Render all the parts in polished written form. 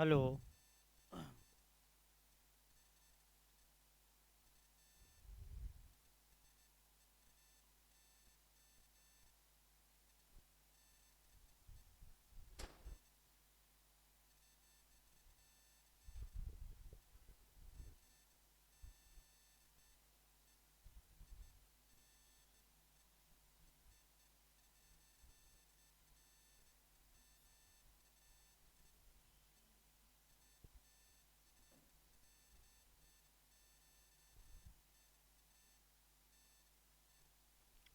Hello.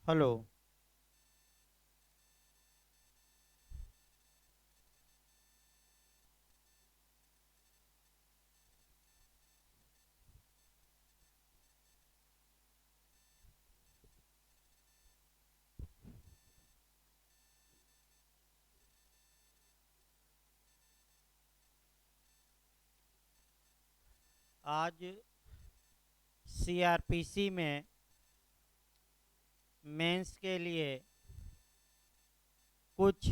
Hello. आज CrPC में mains के लिए कुछ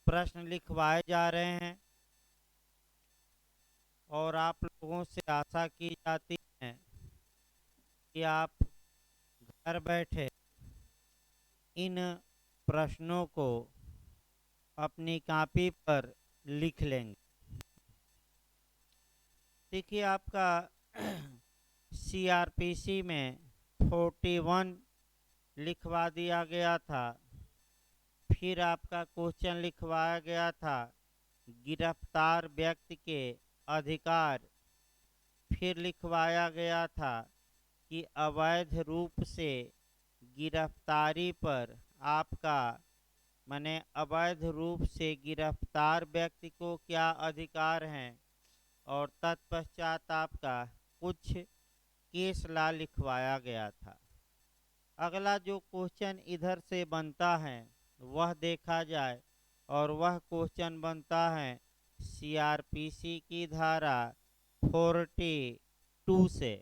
प्रश्न लिखवाए जा रहे हैं और आप लोगों से आशा की जाती है कि आप घर बैठे इन प्रश्नों को अपनी कॉपी पर लिख लेंगे। देखिए, आपका सीआरपीसी में 41 लिखवा दिया गया था। फिर आपका क्वेश्चन लिखवाया गया था गिरफ्तार व्यक्ति के अधिकार। फिर लिखवाया गया था कि अवैध रूप से गिरफ्तारी पर आपका माने अवैध रूप से गिरफ्तार व्यक्ति को क्या अधिकार हैं, और तत्पश्चात आपका कुछ केस ला लिखवाया गया था। अगला जो क्वेश्चन इधर से बनता है वह देखा जाए, और वह क्वेश्चन बनता है सीआरपीसी की धारा 42 से।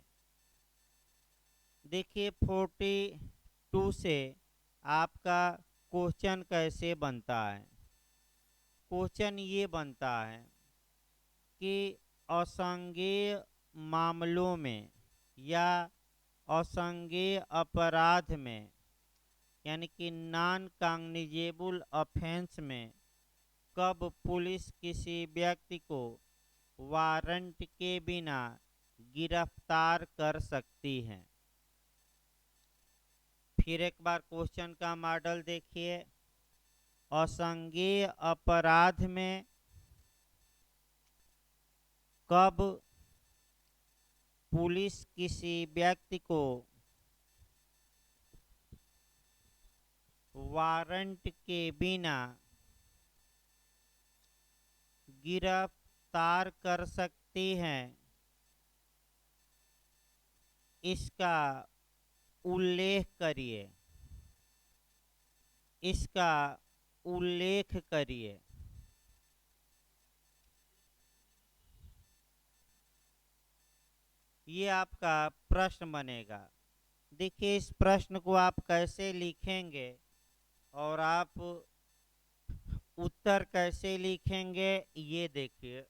देखिए, 42 से आपका क्वेश्चन कैसे बनता है। क्वेश्चन ये बनता है कि असंज्ञेय मामलों में या असंज्ञेय अपराध में, यानी कि नॉन कॉग्निजेबल ऑफेंस में, कब पुलिस किसी व्यक्ति को वारंट के बिना गिरफ्तार कर सकती है। फिर एक बार क्वेश्चन का मॉडल देखिए। असंज्ञेय अपराध में कब पुलिस किसी व्यक्ति को वारंट के बिना गिरफ्तार कर सकती है, इसका उल्लेख करिए। इसका उल्लेख करिए। ये आपका प्रश्न बनेगा। देखिए, इस प्रश्न को आप कैसे लिखेंगे और आप उत्तर कैसे लिखेंगे ये देखिए।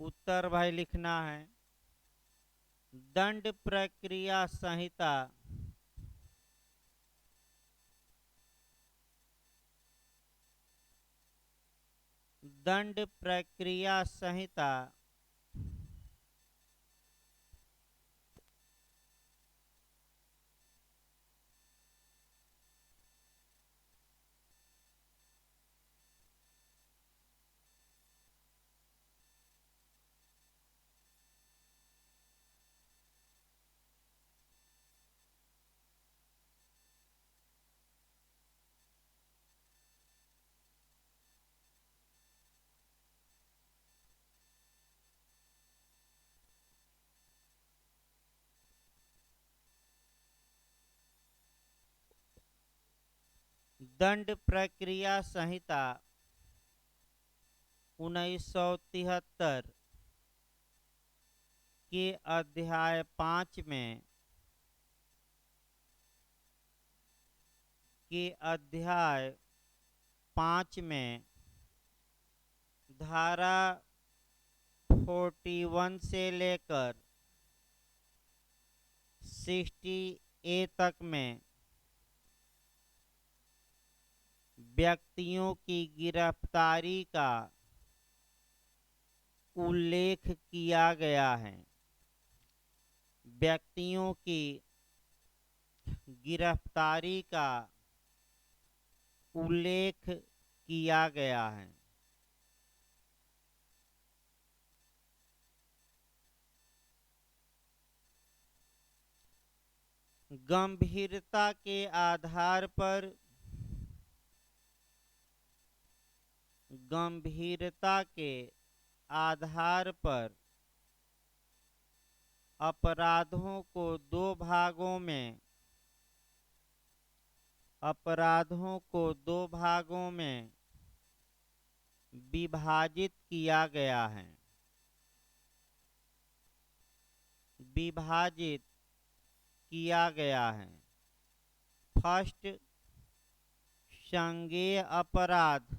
उत्तर भाई लिखना है दंड प्रक्रिया संहिता दंड प्रक्रिया संहिता दंड प्रक्रिया संहिता 1973 के अध्याय 5 में के अध्याय 5 में धारा 41 से लेकर 60A तक में व्यक्तियों की गिरफ्तारी का उल्लेख किया गया है। व्यक्तियों की गिरफ्तारी का उल्लेख किया गया है। गंभीरता के आधार पर अपराधों को दो भागों में विभाजित किया गया है। फर्स्ट, संज्ञेय अपराध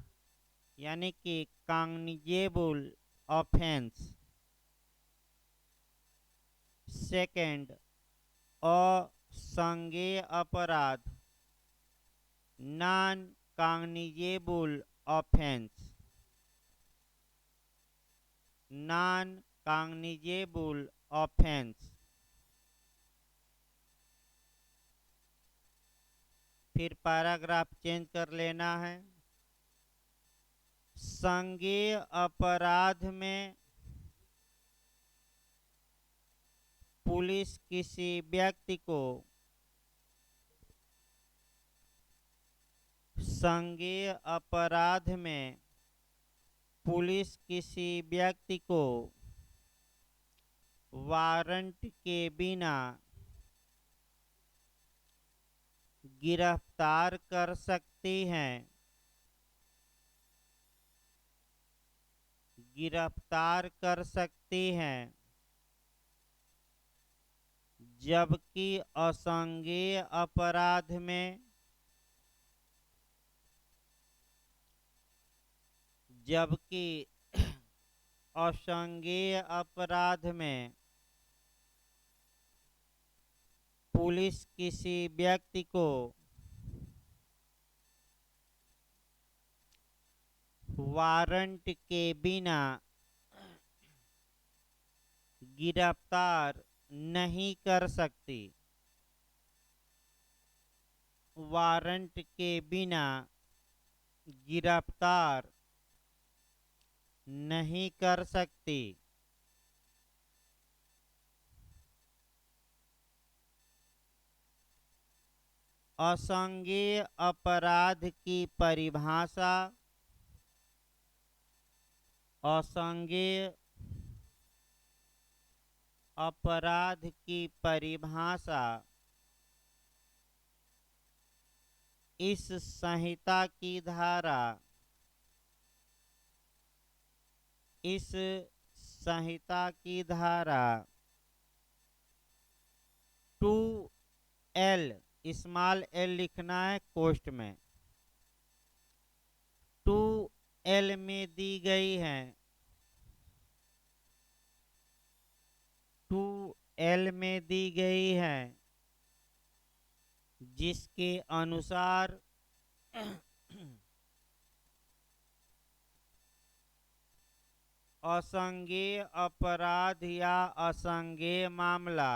यानी कि कॉग्निजेबल ऑफेंस। सेकंड, असंज्ञेय अपराध नॉन कॉग्निजेबल ऑफेंस। फिर पैराग्राफ चेंज कर लेना है। संज्ञेय अपराध में पुलिस किसी व्यक्ति को वारंट के बिना गिरफ्तार कर सकती हैं, जबकि असंज्ञेय अपराध में पुलिस किसी व्यक्ति को वारंट के बिना गिरफ्तार नहीं कर सकती। वारंट के बिना गिरफ्तार नहीं कर सकती। असंज्ञेय अपराध की परिभाषा इस संहिता की धारा 2L स्मॉल l लिखना है कोष्ठ में। 2L में दी गई है। 2L में दी गई है, जिसके अनुसार असंज्ञेय अपराध या असंज्ञेय मामला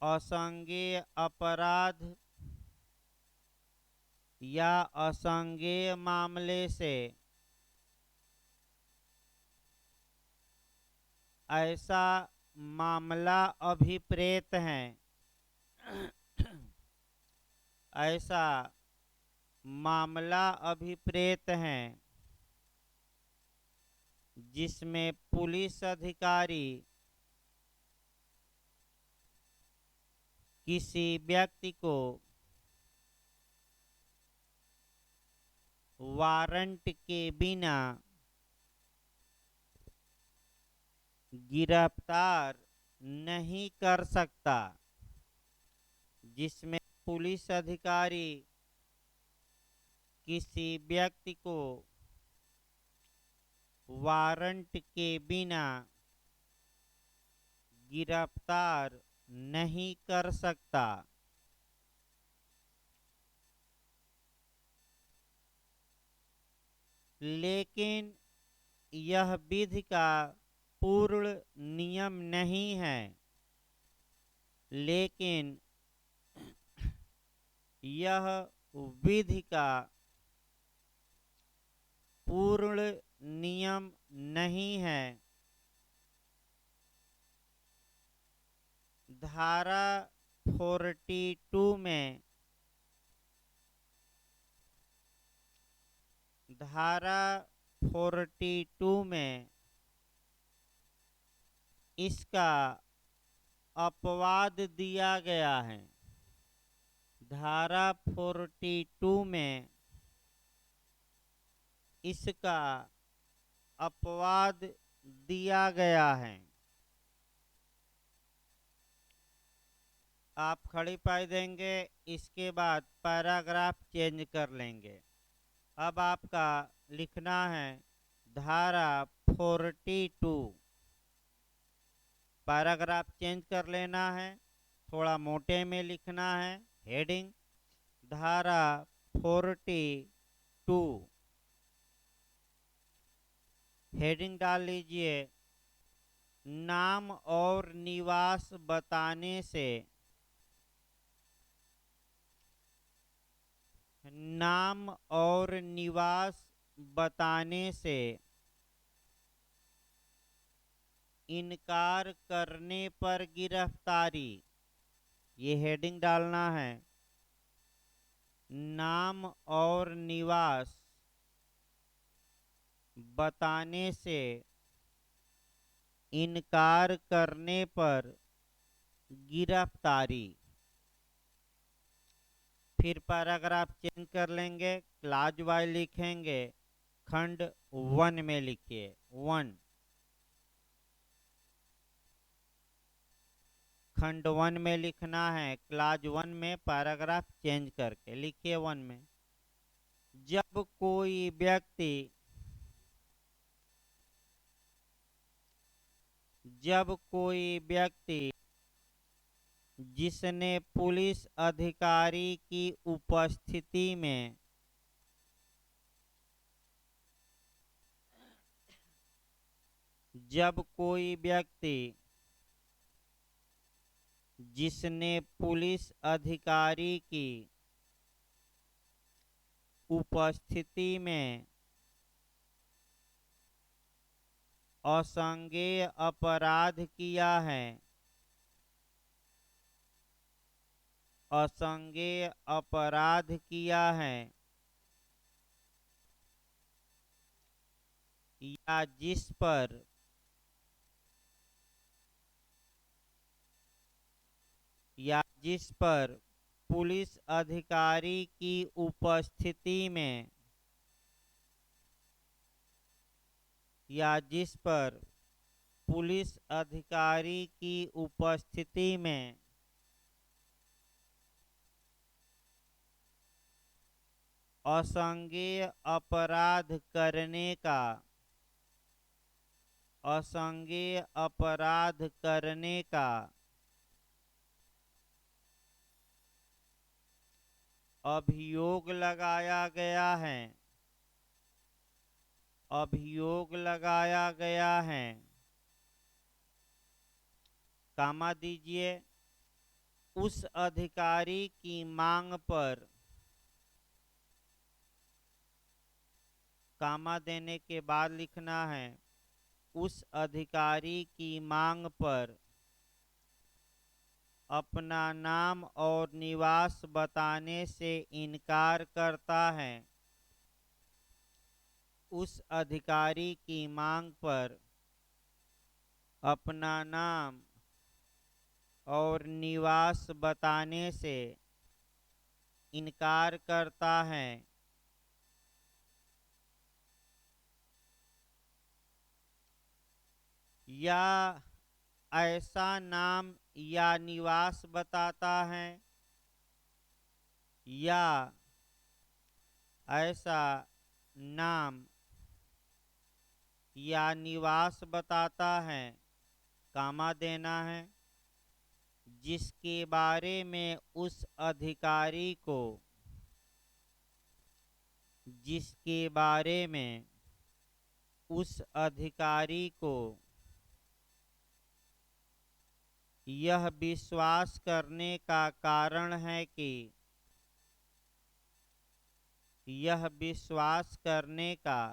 असंज्ञेय अपराध या असंज्ञेय मामले से ऐसा मामला अभिप्रेत है जिसमें पुलिस अधिकारी किसी व्यक्ति को वारंट के बिना गिरफ्तार नहीं कर सकता, जिसमें पुलिस अधिकारी किसी व्यक्ति को वारंट के बिना गिरफ्तार नहीं कर सकता। लेकिन यह विधि का पूर्ण नियम नहीं है। लेकिन यह विधि का पूर्ण नियम नहीं है। धारा 42 में इसका अपवाद दिया गया है। धारा 42 में इसका अपवाद दिया गया है। आप खड़ी पाई देंगे, इसके बाद पैराग्राफ चेंज कर लेंगे। अब आपका लिखना है धारा 42। पैराग्राफ चेंज कर लेना है, थोड़ा मोटे में लिखना है। हेडिंग धारा 42, हेडिंग डाल लीजिए, नाम और निवास बताने से इनकार करने पर गिरफ्तारी। ये हेडिंग डालना है, नाम और निवास बताने से इनकार करने पर गिरफ्तारी। फिर पैराग्राफ चेंज कर लेंगे, क्लॉज वाइज लिखेंगे, खंड 1 में लिखिए 1। खंड 1 में लिखना है, क्लॉज 1 में पैराग्राफ चेंज करके लिखिए 1 में। जब कोई व्यक्ति जिसने पुलिस अधिकारी की उपस्थिति में जब कोई व्यक्ति जिसने पुलिस अधिकारी की उपस्थिति में असंज्ञेय अपराध किया है, या जिस पर पुलिस अधिकारी की उपस्थिति में असंज्ञेय अपराध करने का अभियोग लगाया गया है, कामा दीजिए, उस अधिकारी की मांग पर, कामा देने के बाद लिखना है, उस अधिकारी की मांग पर अपना नाम और निवास बताने से इनकार करता है। उस अधिकारी की मांग पर अपना नाम और निवास बताने से इनकार करता है, या ऐसा नाम या निवास बताता है या ऐसा नाम या निवास बताता है, कामा देना है, जिसके बारे में उस अधिकारी को जिसके बारे में उस अधिकारी को यह विश्वास करने का कारण है कि यह विश्वास करने का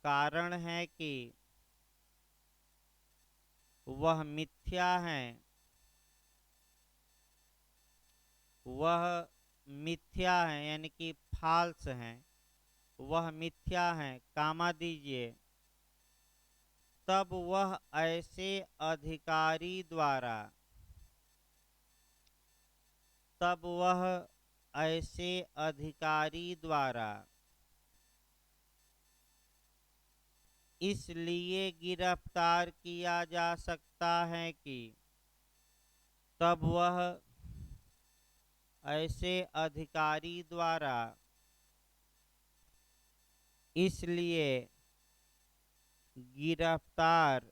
कारण है कि वह मिथ्या है, वह मिथ्या है यानी कि फाल्स है, वह मिथ्या है, कामा दीजिए, तब वह ऐसे अधिकारी द्वारा तब वह ऐसे अधिकारी द्वारा इसलिए गिरफ्तार किया जा सकता है कि तब वह ऐसे अधिकारी द्वारा इसलिए गिरफ्तार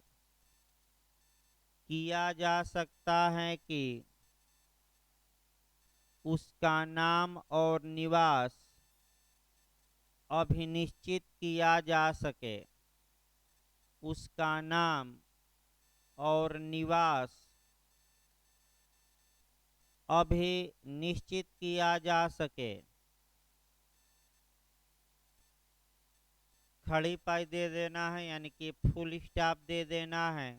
किया जा सकता है कि उसका नाम और निवास अभिनिश्चित किया जा सके, उसका नाम और निवास अभिनिश्चित किया जा सके। खड़ी पाई दे देना है यानी कि फुल स्टॉप दे देना है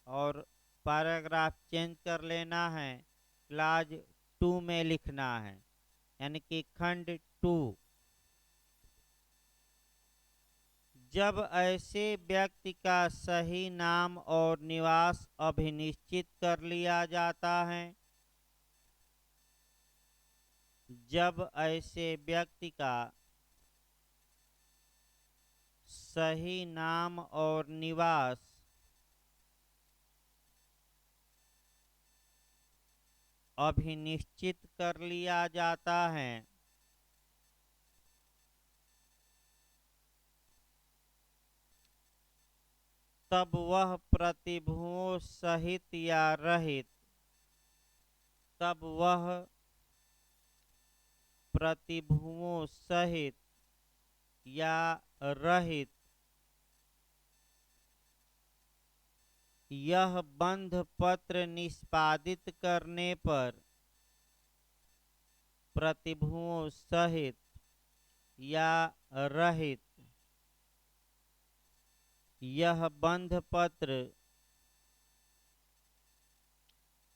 और पैराग्राफ चेंज कर लेना है, क्लाज 2 में लिखना है यानी कि खंड 2। जब ऐसे व्यक्ति का सही नाम और निवास अभिनिश्चित कर लिया जाता है, जब ऐसे व्यक्ति का सही नाम और निवास अभिनिश्चित कर लिया जाता है, तब वह प्रतिभुओं सहित या रहित तब वह प्रतिभुओं सहित या रहित यह बंध पत्र निष्पादित करने पर प्रतिभुओं सहित या रहित यह बंध पत्र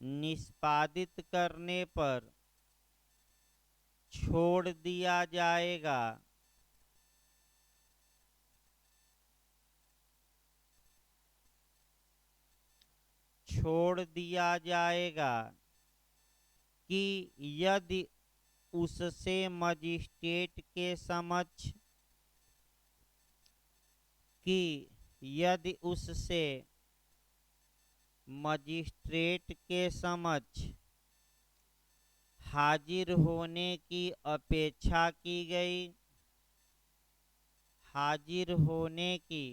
निष्पादित करने पर छोड़ दिया जाएगा, छोड़ दिया जाएगा कि यदि उससे मजिस्ट्रेट के समक्ष कि यदि उससे मजिस्ट्रेट के समक्ष हाजिर होने की अपेक्षा की गई, हाजिर होने की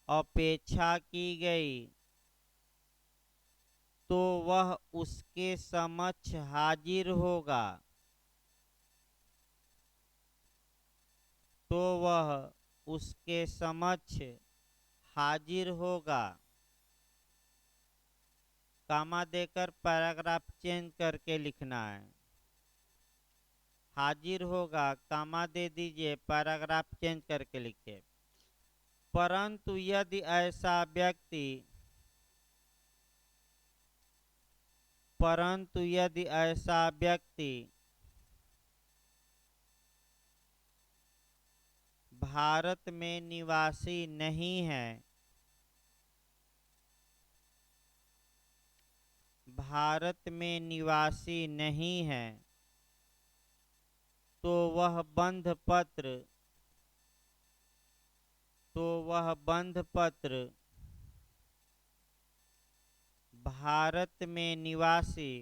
अपेक्षा की गई, तो वह उसके समक्ष हाजिर होगा, तो वह उसके समक्ष हाजिर होगा। कामा देकर पैराग्राफ चेंज करके लिखना है। हाजिर होगा, कामा दे दीजिए, पैराग्राफ चेंज करके लिखिए। परंतु यदि ऐसा व्यक्ति परंतु यदि ऐसा व्यक्ति भारत में निवासी नहीं है, भारत में निवासी नहीं है, तो वह बंध पत्र भारत में निवासी,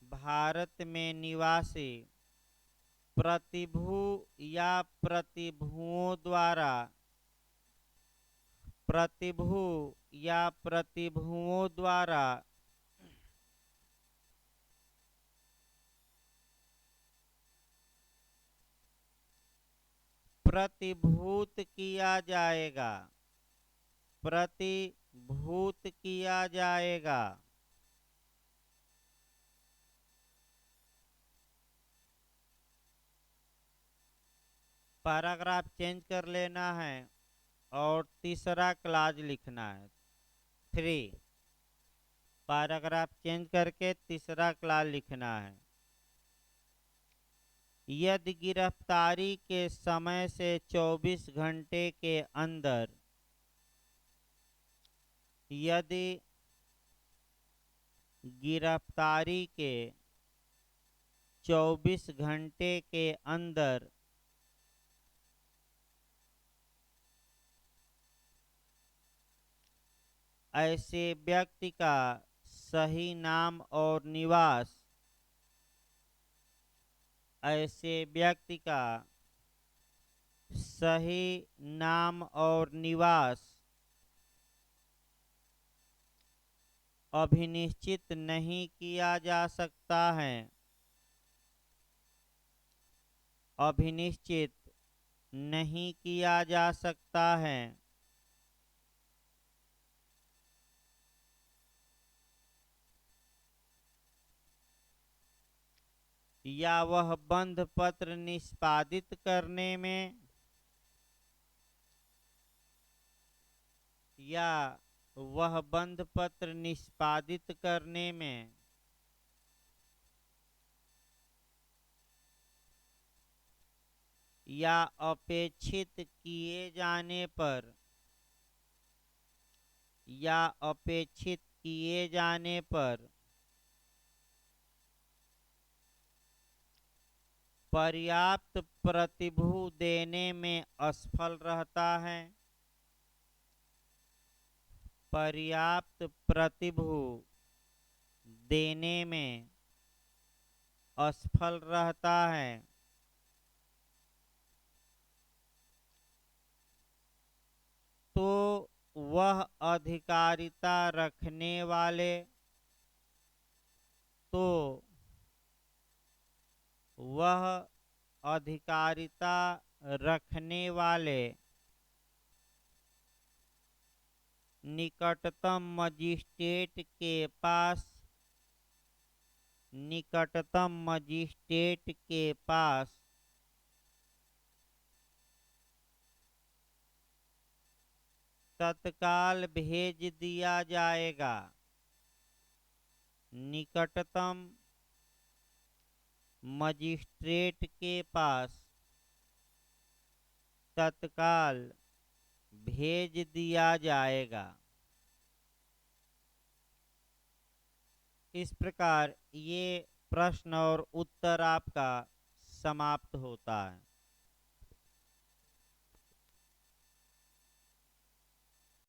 भारत में निवासी प्रतिभू या प्रतिभुओं द्वारा, प्रतिभू या प्रतिभुओं द्वारा प्रतिभूत किया जाएगा, प्रतिभूत किया जाएगा। पैराग्राफ चेंज कर लेना है और तीसरा क्लाज लिखना है। 3 पैराग्राफ चेंज करके तीसरा क्लाज लिखना है। यदि गिरफ्तारी के समय से 24 घंटे के अंदर, यदि गिरफ्तारी के 24 घंटे के अंदर ऐसे व्यक्ति का सही नाम और निवास, ऐसे व्यक्ति का सही नाम और निवास अभिनिश्चित नहीं किया जा सकता है, अभिनिश्चित नहीं किया जा सकता है, या वह बंध पत्र निष्पादित करने में, या वह बंध पत्र निष्पादित करने में या अपेक्षित किए जाने पर, या अपेक्षित किए जाने पर पर्याप्त प्रतिभू देने में असफल रहता है, पर्याप्त प्रतिभू देने में असफल रहता है, तो वह अधिकारिता रखने वाले, तो वह अधिकारिता रखने वाले निकटतम मजिस्ट्रेट के पास, निकटतम मजिस्ट्रेट के पास तत्काल भेज दिया जाएगा, निकटतम मजिस्ट्रेट के पास तत्काल भेज दिया जाएगा। इस प्रकार ये प्रश्न और उत्तर आपका समाप्त होता है।